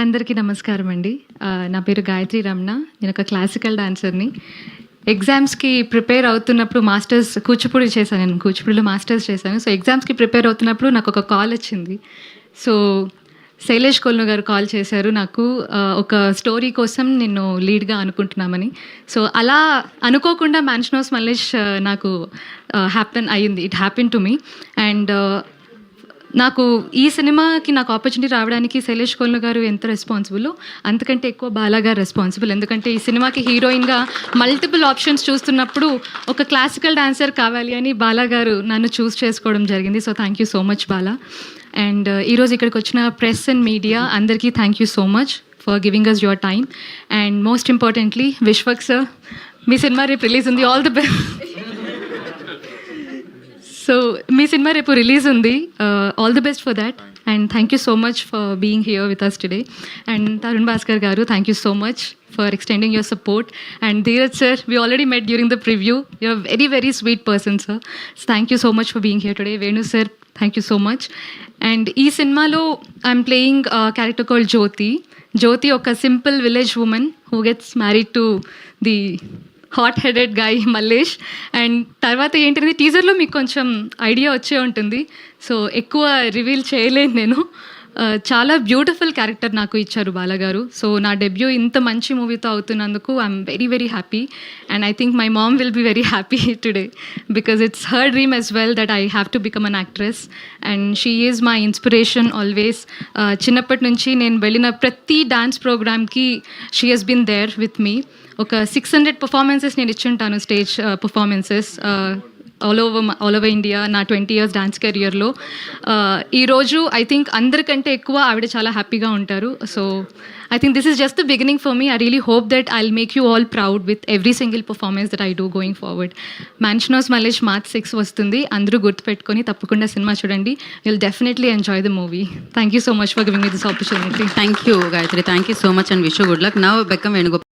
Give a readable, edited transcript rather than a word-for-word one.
అందరికీ నమస్కారం అండి. నా పేరు గాయత్రి రమణ. నేను ఒక క్లాసికల్ డాన్సర్ని. ఎగ్జామ్స్కి ప్రిపేర్ అవుతున్నప్పుడు మాస్టర్స్ కూచిపూడి చేశాను. నేను కూచిపూడిలో మాస్టర్స్ చేశాను. సో ఎగ్జామ్స్కి ప్రిపేర్ అవుతున్నప్పుడు నాకు ఒక కాల్ వచ్చింది. సో శైలేష్ కొల్ను గారు కాల్ చేశారు నాకు, ఒక స్టోరీ కోసం నిన్ను లీడ్గా అనుకుంటున్నామని. సో అలా అనుకోకుండా మ్యాన్షనోస్ మల్లేష్ నాకు హ్యాపెన్ అయ్యింది. It happen to me. And నాకు ఈ సినిమాకి నాకు ఆపర్చునిటీ రావడానికి శైలేష్ కొల్ను గారు ఎంత రెస్పాన్సిబుల్, అంతకంటే ఎక్కువ బాలా గారు రెస్పాన్సిబుల్. ఎందుకంటే ఈ సినిమాకి హీరోయిన్గా మల్టిపుల్ ఆప్షన్స్ చూస్తున్నప్పుడు ఒక క్లాసికల్ డాన్సర్ కావాలి అని బాలా గారు నన్ను చూస్ చేసుకోవడం జరిగింది. So thank you so much Bala. And ఈరోజు ఇక్కడికి వచ్చిన ప్రెస్ అండ్ మీడియా అందరికీ thank you so much for giving us your time. And most importantly Vishwak sir, మీ సినిమా రేపు రిలీజ్ ఉంది. All the best. సో మీ సినిమా రేపు రిలీజ్ ఉంది. All the best for that. And thank you so much for being here with us today. And Tarun Bhaskar garu, thank you so much for extending your support. And Dheeraj sir, we already met during the preview. You're very very sweet person sir. So thank you so much for being here today. Venu sir, thank you so much. And ఈ సినిమాలో I'm playing character called Jyothi. Jyothi ఒక simple village woman who gets married to the hot headed guy Mallesh. And తర్వాత ఏంటంటే టీజర్లో మీకు కొంచెం idea వచ్చే ఉంటుంది. సో ఎక్కువ రివీల్ చేయలేను నేను. చాలా బ్యూటిఫుల్ క్యారెక్టర్ నాకు ఇచ్చారు బాలగారు. సో నా డెబ్యూ ఇంత మంచి మూవీతో అవుతున్నందుకు I'm very very happy. And I think my mom will be very happy today because it's her dream as well that I have to become an actress. And she is my inspiration always. చిన్నప్పటి నుంచి నేను వెళ్ళిన ప్రతి dance ప్రోగ్రామ్కి she has been there with me. ఒక 600 performances నేను ఇచ్చుంటాను, stage performances all over India నా 20 years డాన్స్ కెరియర్లో. ఈరోజు ఐ థింక్ అందరికంటే ఎక్కువ ఆవిడ చాలా హ్యాపీగా ఉంటారు. So I think this is just the beginning for me. I really hope that I will make you all proud with every single performance that I do going forward. Mansion House Mallesh March 6 వస్తుంది. అందరూ గుర్తుపెట్టుకొని తప్పకుండా సినిమా చూడండి. Will definitely enjoy the movie. Thank you so much for giving me this opportunity. Thank you, Gayatri. Thank you so much and wish you good luck. Now, Beckham Venugopal.